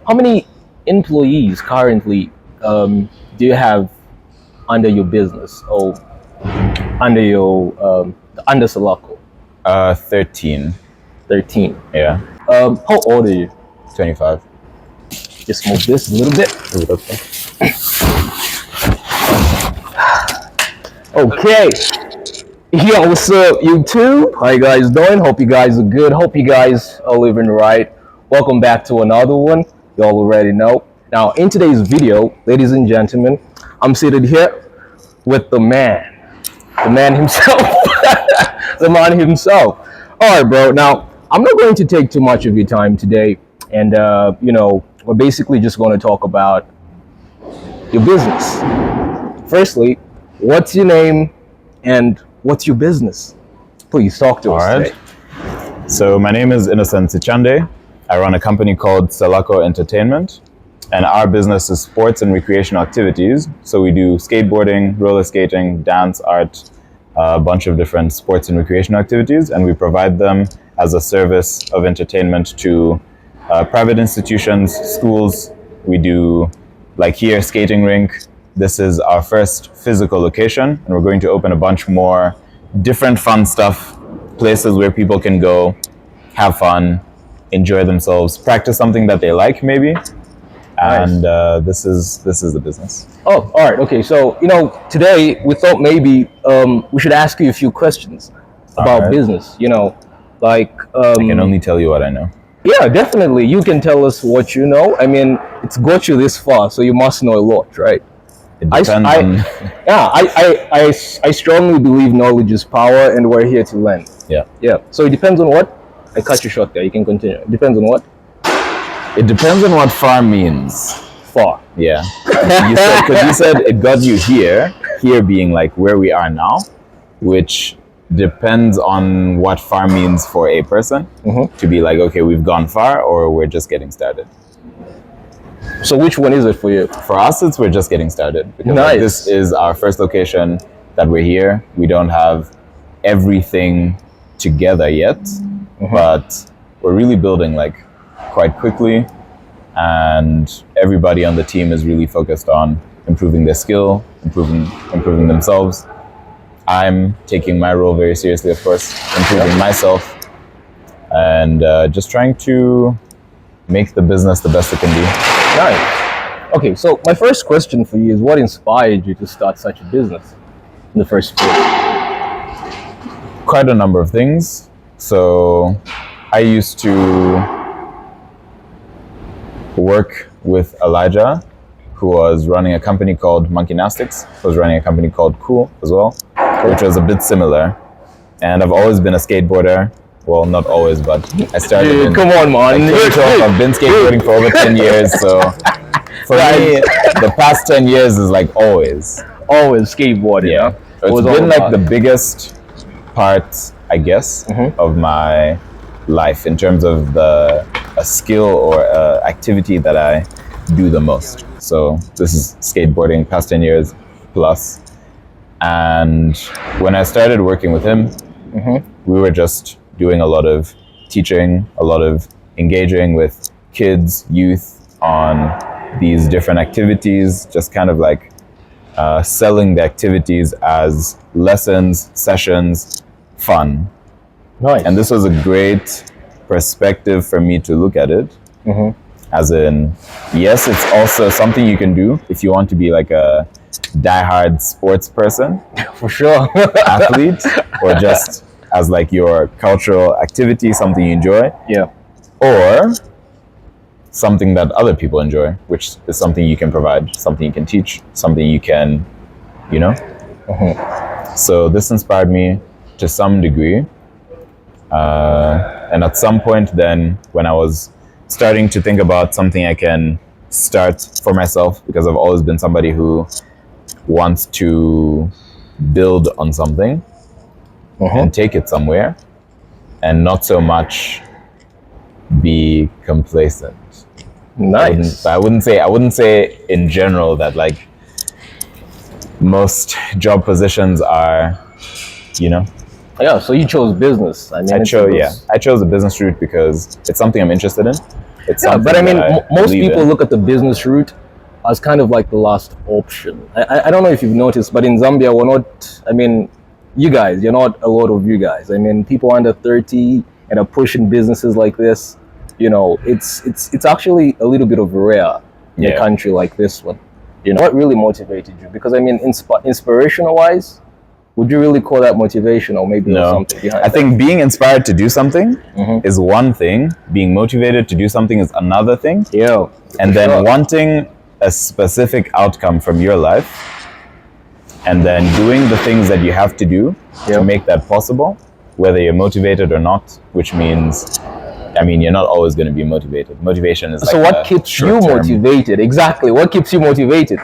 how many employees currently do you have under your business or under your under Selako? 13. 13. Yeah. How old are you? 25. Just move this a little bit. Okay. Yo, what's up, YouTube? How you guys doing? Hope you guys are good. Hope you guys are living right. Welcome back to another one. Y'all already know. Now, in today's video, ladies and gentlemen, I'm seated here with the man himself, the man himself. All right, bro. Now, I'm not going to take too much of your time today, and we're basically just going to talk about your business. Firstly, what's your name and what's your business? Please talk to us today. So my name is INNOCENT SACHANDE. I run a company called Selako Entertainment, and our business is sports and recreational activities. So we do skateboarding, roller skating, dance, art, a bunch of different sports and recreational activities, and we provide them as a service of entertainment to private institutions, schools. We do, like here, skating rink. This is our first physical location, and we're going to open a bunch more different fun stuff, places where people can go, have fun, enjoy themselves, practice something that they like maybe. And this is the business. Oh, all right. Okay. So, today we thought maybe we should ask you a few questions about business. I can only tell you what I know. Yeah, definitely. You can tell us what you know. I mean, it's got you this far, so you must know a lot, right? It depends on... I strongly believe knowledge is power, and we're here to learn. Yeah. Yeah. So it depends on what? I cut you short there. You can continue. It depends on what? It depends on what far means. Far. Yeah. You said it got you here being like where we are now, which depends on what far means for a person. To be like, okay, we've gone far, or we're just getting started. So which one is it for you? For us, we're just getting started. Because this is our first location that we're here. We don't have everything together yet, but we're really building quite quickly, and everybody on the team is really focused on improving their skill, improving themselves. I'm taking my role very seriously, of course, improving myself, and just trying to make the business the best it can be. Nice. Okay, so my first question for you is, what inspired you to start such a business in the first place? Quite a number of things. So I used to work with Elijah, who was running a company called Monkey Gymnastics, who was running a company called Cool as well, which was a bit similar. And I've always been a skateboarder. Well, not always, but I started. Dude, come on, man. I've been skateboarding for over 10 years, so for me, the past 10 years is like always. Always skateboarding. Yeah. It's been like the biggest part, I guess, of my life in terms of a skill or activity that I do the most. So this is skateboarding, past 10 years plus. And when I started working with him, we were just doing a lot of teaching, a lot of engaging with kids, youth on these different activities, just kind of like selling the activities as lessons, sessions, fun. Nice. And this was a great perspective for me to look at it. As in, yes, it's also something you can do if you want to be like a diehard sports person. For sure. Athlete, or just as like your cultural activity, something you enjoy. Yeah. Or something that other people enjoy, which is something you can provide, something you can teach, something you can, So this inspired me to some degree. And at some point then, when I was starting to think about something I can start for myself, because I've always been somebody who wants to build on something and take it somewhere, and not so much be complacent. Nice. I wouldn't say in general that like most job positions are, Yeah, so you chose business. I mean, I chose a business route because it's something I'm interested in. It's Yeah, something but I mean, that I most believe people in. look at the business route as kind of like the last option. I don't know if you've noticed, but in Zambia, we're not, I mean, you guys, you're not a lot of you guys. I mean, people under 30 and are pushing businesses like this, it's actually a little bit of rare in a Yeah. country like this one. What really motivated you? Because I mean, inspirational wise, would you really call that motivational? Maybe or No, something behind I that? think being inspired to do something is one thing. Being motivated to do something is another thing. Yeah, And for then sure. wanting a specific outcome from your life and then doing the things that you have to do Yeah. to make that possible, whether you're motivated or not, which means, I mean, you're not always going to be motivated. Motivation is like So what a keeps you short-term- motivated? Exactly. What keeps you motivated?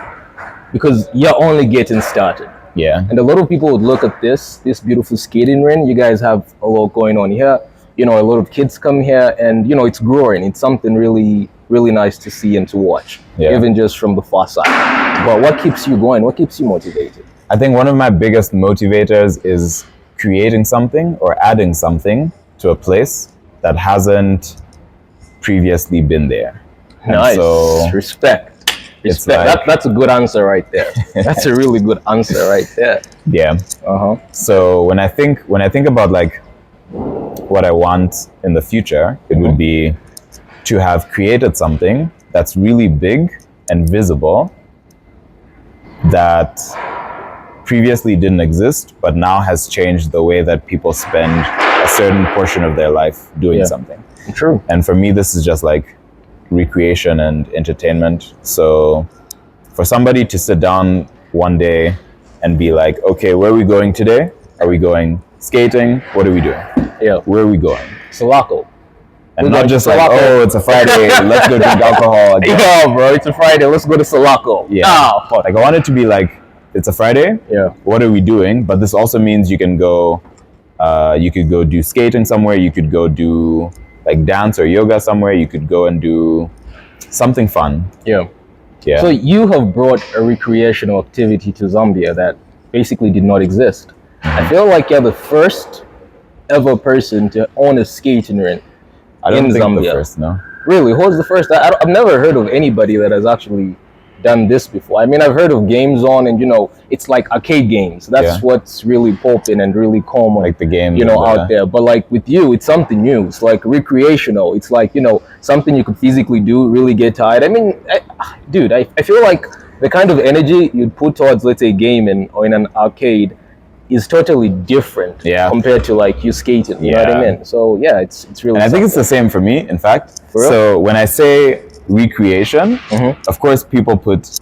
Because you're only getting started. Yeah. And a lot of people would look at this beautiful skating ring. You guys have a lot going on here. A lot of kids come here and, it's growing. It's something really, really nice to see and to watch, Yeah. even just from the far side. But what keeps you going? What keeps you motivated? I think one of my biggest motivators is creating something or adding something to a place that hasn't previously been there. And Nice. so Respect. it's Respect. like- That's a good answer right there. That's a really good answer right there. yeah. Uh-huh. So when I think about like what I want in the future, it would be to have created something that's really big and visible that previously didn't exist, but now has changed the way that people spend a certain portion of their life doing Yeah. something. True. And for me, this is just like recreation and entertainment. So for somebody to sit down one day and be like, okay, where are we going today? Are we going skating? What are we doing? Yeah. Where are we going? Selako. And We're not going just to like, Selako. oh, it's a Friday, let's go drink alcohol again. Yo, bro, it's a Friday. Let's go to Selako. Yeah. Ah, fuck. Like I want it to be like, it's a Friday. Yeah. What are we doing? But this also means you can go, you could go do skating somewhere. You could go do like dance or yoga somewhere. You could go and do something fun. Yeah. Yeah. So you have brought a recreational activity to Zambia that basically did not exist. I feel like you're the first ever person to own a skating rink. I don't in think Zambia. the first, no. Really, who's the first? I've never heard of anybody that has actually done this before. I mean, I've heard of games on, and it's like arcade games. That's Yeah. what's really popping and really common, Like the game, out there. But like with you, it's something new. It's like recreational. It's like something you could physically do, really get tired. I mean, dude, I feel like the kind of energy you'd put towards, let's say, gaming or in an arcade is totally different Yeah. compared to like you skating. You know what I Yeah. mean? So yeah, it's really. And I think it's the something. same for me, in fact. For real? So when I say recreation, of course people put,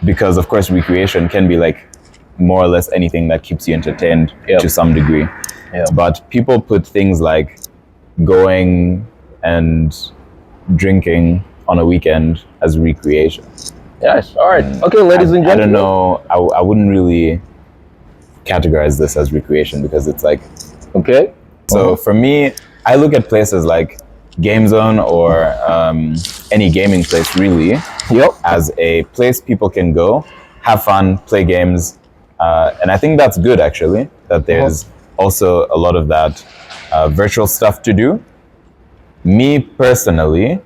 because of course recreation can be like more or less anything that keeps you entertained Yep. to some degree. Yeah. But people put things like going and drinking on a weekend as recreation. Yes. All right. Okay, ladies and I gentlemen. don't know. I wouldn't really categorize this as recreation because it's like, Okay. so for me, I look at places like Game Zone or any gaming place really Yep. as a place people can go, have fun, play games. And I think that's good actually, that there's also a lot of that virtual stuff to do. Me personally,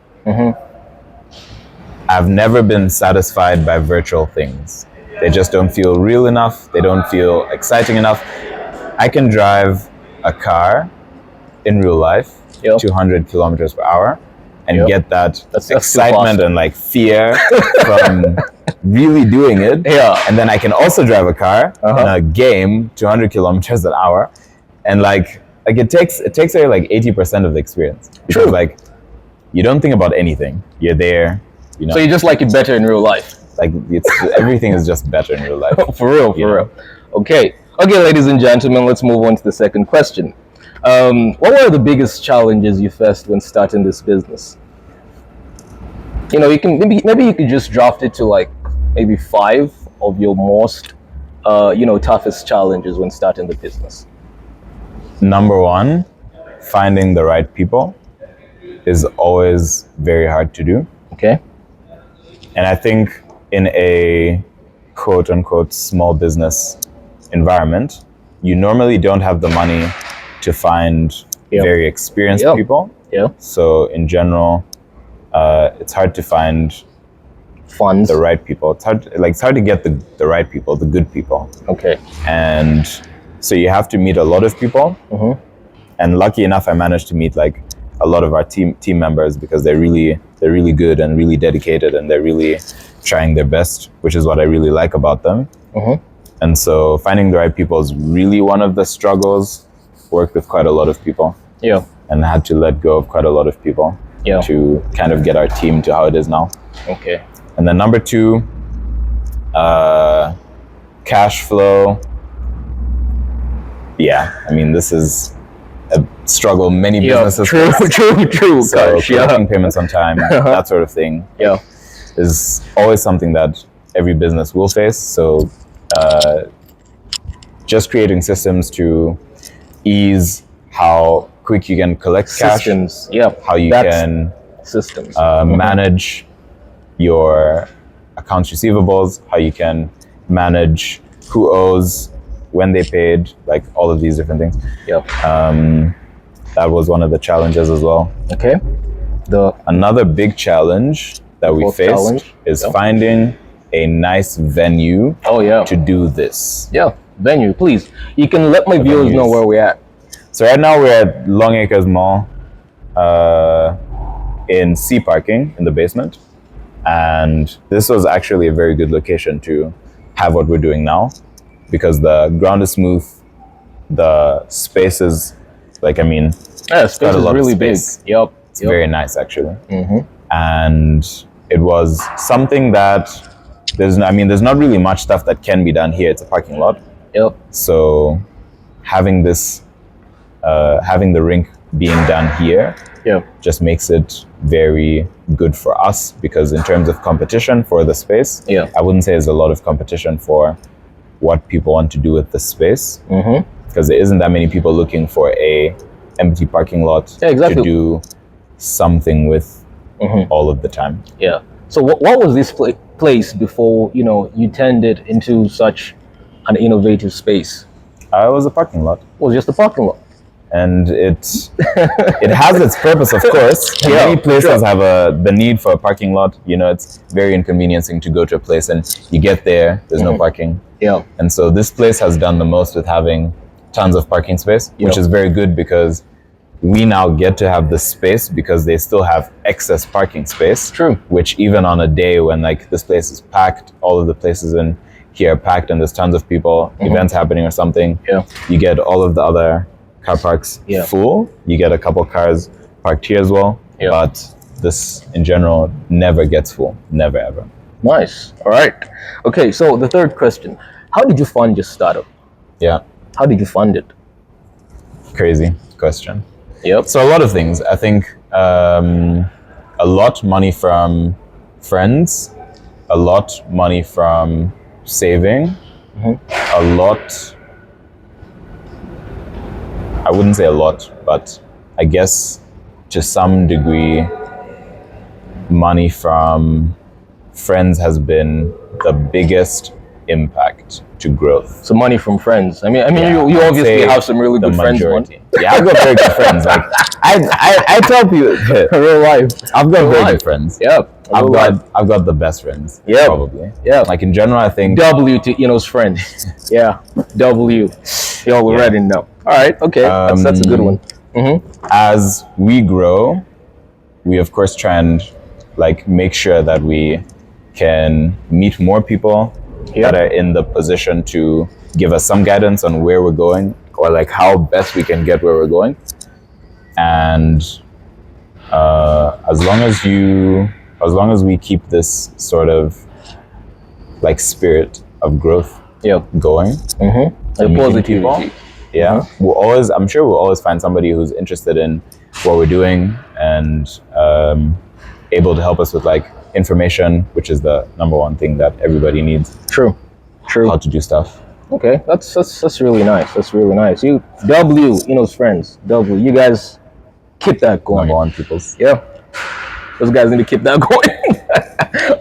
I've never been satisfied by virtual things. They just don't feel real enough. They don't feel exciting enough. I can drive a car in real life, Yep. 200 kilometers per hour, and Yep. get that That's too excitement fast. and like fear from really doing it. Yeah. And then I can also drive a car in a game, 200 kilometers an hour, and like it takes away like 80% of the experience. Because True. like you don't think about anything. You're there, So you just like it better in real life. like it's everything is just better in real life. For real, for Yeah. real. Okay, ladies and gentlemen, let's move on to the second question. What were the biggest challenges you faced when starting this business? You can maybe you could just draft it to like maybe 5 of your most toughest challenges when starting the business. Number one, finding the right people is always very hard to do. Okay. And I think in a quote unquote small business environment, you normally don't have the money to find Yep. very experienced Yep. people. Yeah. So in general, it's hard to find Funds. the right people. It's hard to get the right people, the good people. Okay. And so you have to meet a lot of people. And lucky enough, I managed to meet like a lot of our team members, because they're really good and really dedicated, and they're really trying their best, which is what I really like about them. And so finding the right people is really one of the struggles. Worked with quite a lot of people. Yeah. And had to let go of quite a lot of people. Yeah. To kind of get our team to how it is now. Okay. And then number 2, cash flow. Yeah, I mean, this is a struggle many businesses face. True. So Gosh, collecting payments on time, that sort of thing, is always something that every business will face. So just creating systems to ease how quick you can collect systems. cash, how you can systems manage your accounts receivables, how you can manage who owes, when they paid, like all of these different things. That was one of the challenges as well. Okay. Another big challenge that we faced is finding a nice venue to do this. Venue, please. You can let my viewers know where we're at. So right now we're at Long Acres Mall in C parking in the basement. And this was actually a very good location to have what we're doing now, because the ground is smooth, the space is space is really big. It's very nice actually. And it was something that there's not really much stuff that can be done here. It's a parking lot. So having this, having the rink being done here, just makes it very good for us, because in terms of competition for the space, I wouldn't say there's a lot of competition for what people want to do with the space, because there isn't that many people looking for a empty parking lot to do something with all of the time. So what was this place before you turned it into such an innovative space? It was a parking lot. It was just a parking lot. And it has its purpose, of course. Many places have the need for a parking lot. It's very inconveniencing to go to a place and you get there, there's no parking. And so this place has done the most with having tons of parking space, which is very good, because we now get to have the space because they still have excess parking space. Which even on a day when this place is packed, all of the places in here are packed and there's tons of people, events happening or something, you get all of the other car parks full. You get a couple cars parked here as well, but this in general never gets full, never ever. Nice. All right. Okay, so the third question: how did you fund your startup? How did you fund it? Crazy question. So a lot of things. I think a lot money from friends, a lot money from saving, a lot. I wouldn't say a lot, but I guess to some degree, money from friends has been the biggest impact to growth. So money from friends. You obviously have some really good friends. I've got very good friends. I tell people, real life, I've got very good friends. I've got the best friends. Probably. In general, I think W to Eno's friends. W. You already know. All right. Okay. That's a good one. As we grow, we of course try and make sure that we can meet more people that are in the position to give us some guidance on where we're going, or how best we can get where we're going. And as long as we keep this sort of spirit of growth going, and positivity. I'm sure we'll always find somebody who's interested in what we're doing and able to help us with information, which is the number one thing that everybody needs. True. How to do stuff. Okay, that's really nice. That's really nice. You W, Eno's friends. W, you guys keep that going. Number one peoples. Those guys need to keep that going.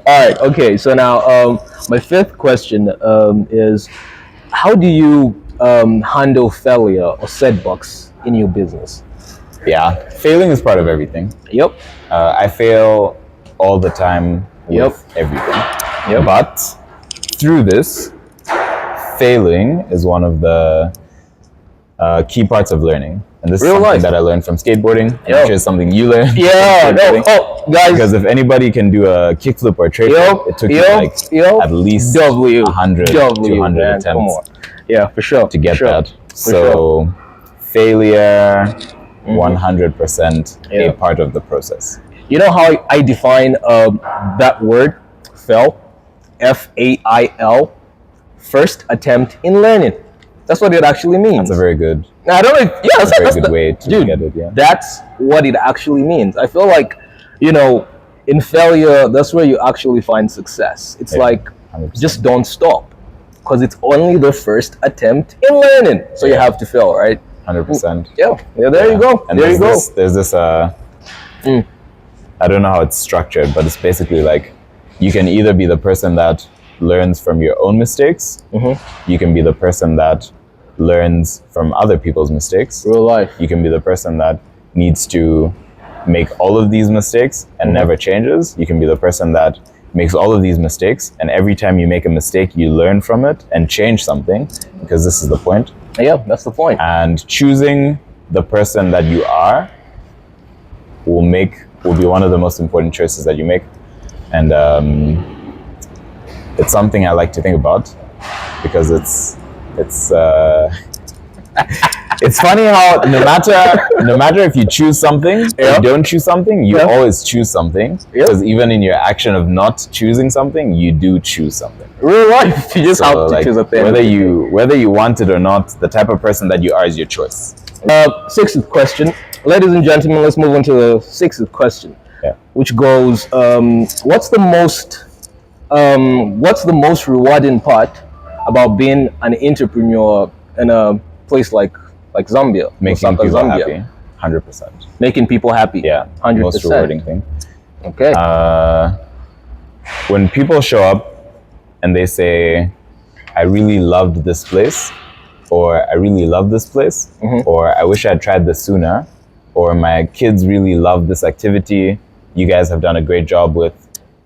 All right. Okay. So now, my fifth question is, how do you handle failure or setbacks in your business? Failing is part of everything. Yep. I fail all the time with everything. Yep. But through this, failing is one of the key parts of learning. And this Real is something life. that I learned from skateboarding. Yep. I'm sure it's something you learned. Yeah, from no, skateboarding. oh, guys. Because if anybody can do a kickflip or a tray flip, it took you like at least 100, 200 man. attempts. Come on. Yeah, for sure. To get that. For so failure, 100% a part of the process. You know how I define that word, fail? F-A-I-L, first attempt in learning. That's what it actually means. That's a very good. I don't know. That's a very good way to look at it. Yeah. That's what it actually means. I feel like, in failure, that's where you actually find success. It's like 100%. just don't stop, because it's only the first attempt in learning. So you have to fail, right? 100%. Yeah. There you go. And there you go. There's this. I don't know how it's structured, but it's basically like you can either be the person that learns from your own mistakes. You can be the person that learns from other people's mistakes. Real life. You can be the person that needs to make all of these mistakes and never changes. You can be the person that makes all of these mistakes, and every time you make a mistake, you learn from it and change something, because this is the point. Yeah, that's the point. And choosing the person that you are will be one of the most important choices that you make. And it's something I like to think about, because it's it's funny how no matter if you choose something or you don't choose something, you always choose something. Because even in your action of not choosing something, you do choose something. Real life, you just have to choose a thing. Whether you want it or not, the type of person that you are is your choice. Sixth question, ladies and gentlemen. Let's move on to the sixth question, which goes: what's the most rewarding part about being an entrepreneur in a place like Zambia? Making people happy, 100%. Making people happy, 100%. Most rewarding thing. Okay. When people show up and they say, "I really loved this place," or "I really love this place," or "I wish I'd tried this sooner," or "My kids really love this activity. You guys have done a great job with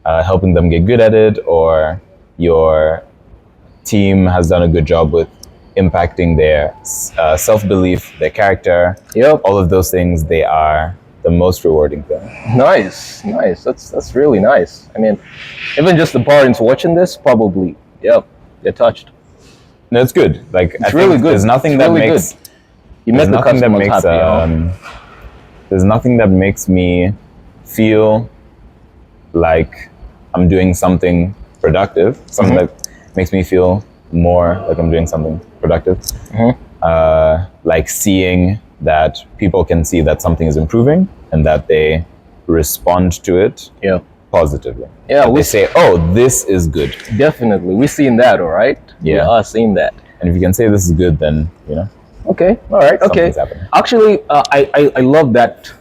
helping them get good at it," or "Your team has done a good job with impacting their self-belief, their character." All of those things, they are the most rewarding thing. Nice. That's really nice. I mean, even just the parents watching this, probably, they're touched. No, it's good. Like, it's really good. There's nothing that makes good. You make the customers happy. There's nothing that makes me feel like I'm doing something productive. Something that makes me feel more like I'm doing something productive. Like seeing that people can see that something is improving and that they respond to it positively. They say, "Oh, this is good." Definitely, we're seeing that. All right. We are seeing that. And if you can say this is good, then Okay. All right. Okay. something's happening. Actually, I love that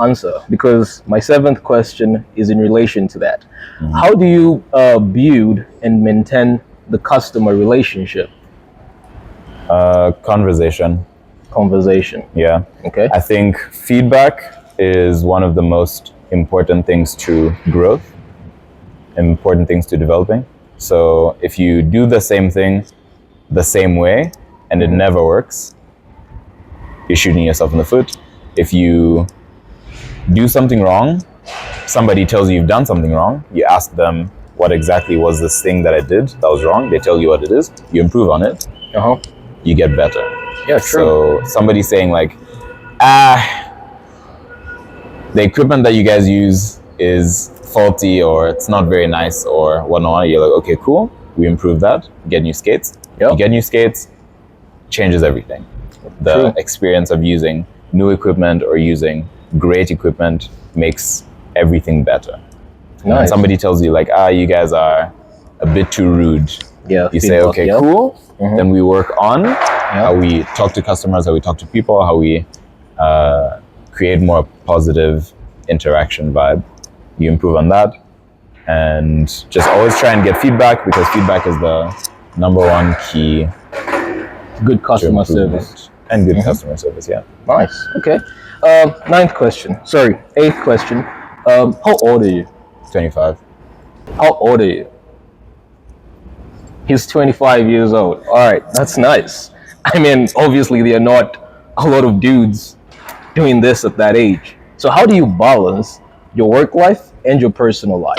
answer, because my seventh question is in relation to that. How do you build and maintain the customer relationship? Conversation. Yeah. Okay. I think feedback is one of the most important things to growth, important things to developing. So if you do the same thing the same way and it never works, you're shooting yourself in the foot. If you do something wrong, somebody tells you you've done something wrong, you ask them, "What exactly was this thing that I did that was wrong?" They tell you what it is, you improve on it, you get better. Yeah, true. So somebody saying like, the equipment that you guys use is faulty, or it's not very nice, or whatnot, you're like, "Okay, cool, we improve that, get new skates." You get new skates, changes everything. The experience of using new equipment or using great equipment makes everything better. When somebody tells you like, "You guys are a bit too rude," you say, "Okay, cool." Then we work on how we talk to customers, how we talk to people, how we create more positive interaction vibe. You improve on that, and just always try and get feedback, because feedback is the number one key. Good customer service. And good customer service, Nice. Okay. Eighth question. How old are you? 25. How old are you? He's 25 years old. All right, that's nice. I mean, obviously, there are not a lot of dudes doing this at that age. So, how do you balance your work life and your personal life?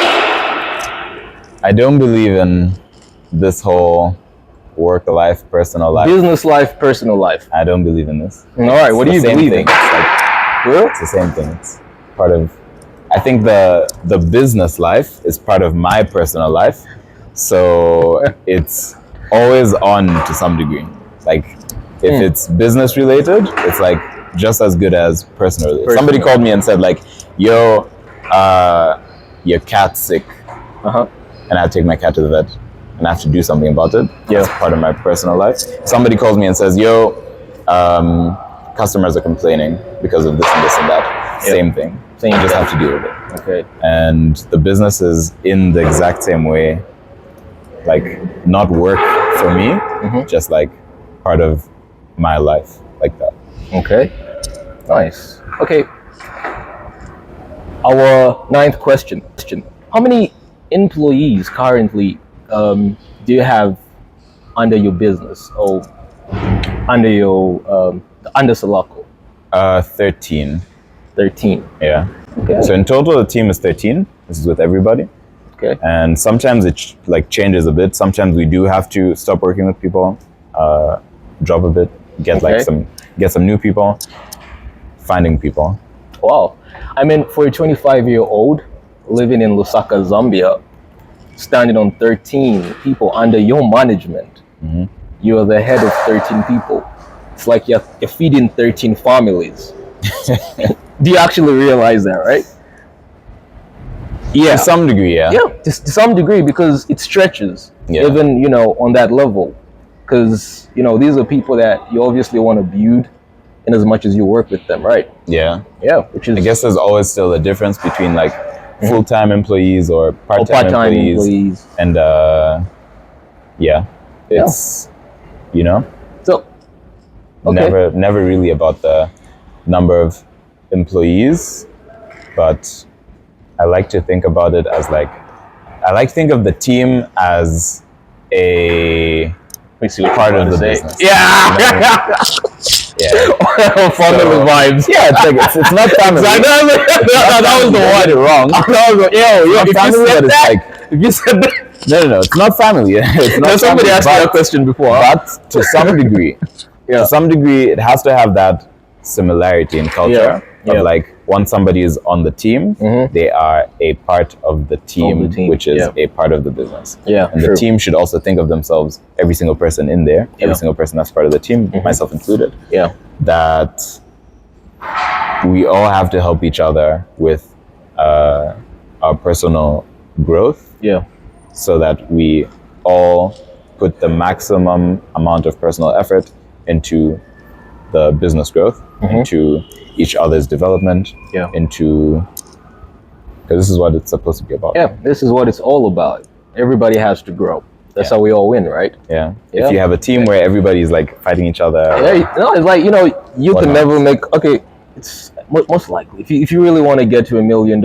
I don't believe in this whole work life, personal life. Business life, personal life. I don't believe in this. All right, what do you believe in? It's like, Real? it's the same thing. It's part of. I think the business life is part of my personal life, so it's always on to some degree. Like if it's business related, it's like just as good as personal related. Somebody called me and said like, "Yo, your cat's sick," and I take my cat to the vet, and I have to do something about it. Yeah, it's part of my personal life. Somebody calls me and says, "Yo, customers are complaining because of this and this and that." Same thing. You just have to deal with it. Okay. And the business is in the exact same way, like not work for me, just like part of my life, like that. Okay. Nice. Okay. Our ninth question. How many employees currently do you have under your business or under your under Selako? 13. 13. Yeah. Okay. So in total, the team is 13. This is with everybody. Okay. And sometimes it like changes a bit. Sometimes we do have to stop working with people, drop a bit, get some new people, finding people. Wow. I mean, for a 25-year-old living in Lusaka, Zambia, standing on 13 people under your management, you're the head of 13 people. It's like you're feeding 13 families. Do you actually realize that, right? Yeah. To some degree, yeah. Yeah, to some degree, because it stretches, even, on that level. Because, these are people that you obviously want to build in as much as you work with them, right? Yeah. Yeah, which is... I guess there's always still a difference between like full-time employees or part-time employees. And it's, So, okay. Never really about the number of employees, but I like to think about it as like, I like to think of the team as a part of the business. Yeah. Yeah. Family vibes. Yeah, it's not family. That was the one. Wrong. If you said that, No. It's not family. It's not somebody family, asked me that question before. But to some degree, it has to have that similarity in culture. Of like, once somebody is on the team, they are a part of the team, which is a part of the business. Yeah, and the team should also think of themselves, every single person in there, every single person that's part of the team, myself included. Yeah, that we all have to help each other with our personal growth. Yeah, so that we all put the maximum amount of personal effort into the business growth, into each other's development, into, because this is what it's supposed to be about. Yeah, this is what it's all about. Everybody has to grow. That's how we all win, right? Yeah. If you have a team where everybody's like fighting each other. Yeah, it's like, you can never make, it's most likely, if you really want to get to $1 million,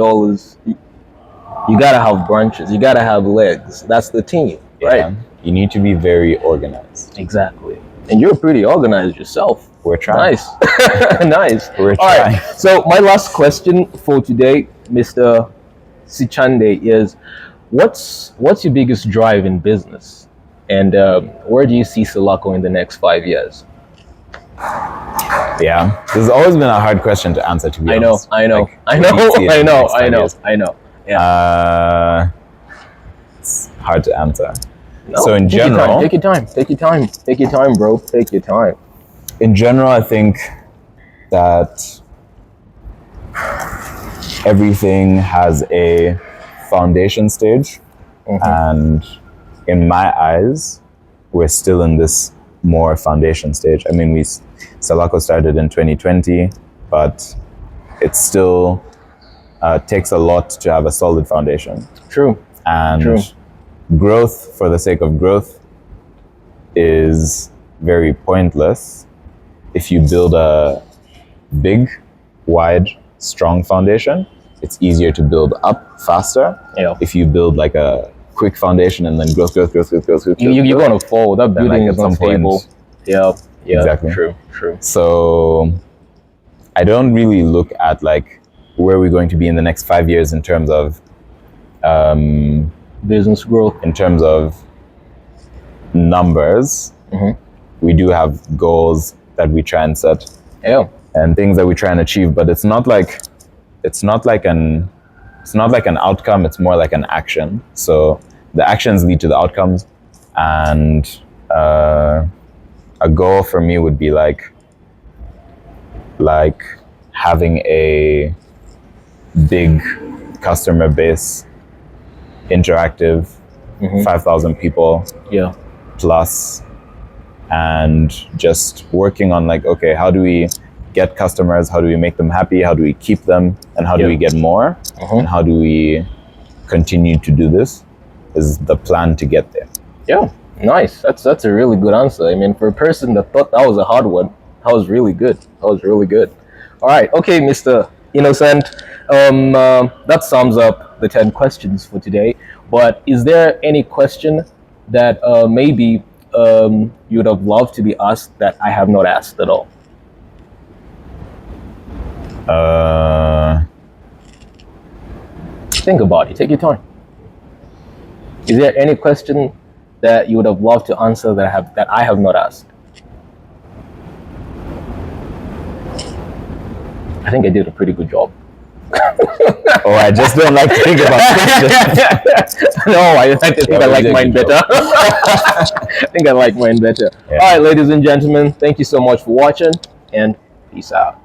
you gotta have branches, you gotta have legs. That's the team, right? You need to be very organized. Exactly. And you're pretty organized yourself. We're trying. Nice. Nice. We're trying. All right. So my last question for today, Mr. Sachande, is what's your biggest drive in business? And where do you see Selako in the next 5 years? Yeah. This has always been a hard question to answer, to be honest. I know. Yeah. It's hard to answer. No, so in general, take your time, bro. Take your time. In general, I think that everything has a foundation stage, and in my eyes, we're still in this more foundation stage. I mean, Selako started in 2020, but it still takes a lot to have a solid foundation. True. And growth for the sake of growth is very pointless if you build a big, wide, strong foundation. it's easier to build up faster. Yeah. If you build like a quick foundation and then growth, You're gonna fall. That then, building like, is at not some point- stable. Yeah. Yeah. Exactly. True. So I don't really look at like where we're going to be in the next 5 years in terms of Business growth. in terms of numbers. We do have goals that we try and set Yeah. and things that we try and achieve, but it's not like an outcome, it's more like an action. So the actions lead to the outcomes, and a goal for me would be like having a big customer base, interactive, 5,000 people Yeah. plus, and just working on like, okay, how do we get customers, how do we make them happy, how do we keep them, and how do we get more, and how do we continue to do this is the plan to get there. Yeah. Nice. That's a really good answer. I mean, for a person that thought that was a hard one, that was really good. All right. Okay, Mr. Innocent. That sums up the 10 questions for today. But is there any question that maybe you would have loved to be asked that I have not asked at all? Think about it. Take your time. Is there any question that you would have loved to answer that I have not asked? I think I did a pretty good job. Oh, I just don't like to think about questions. No, I think I like mine better. I think I like mine better. Yeah. All right, ladies and gentlemen, thank you so much for watching, and peace out.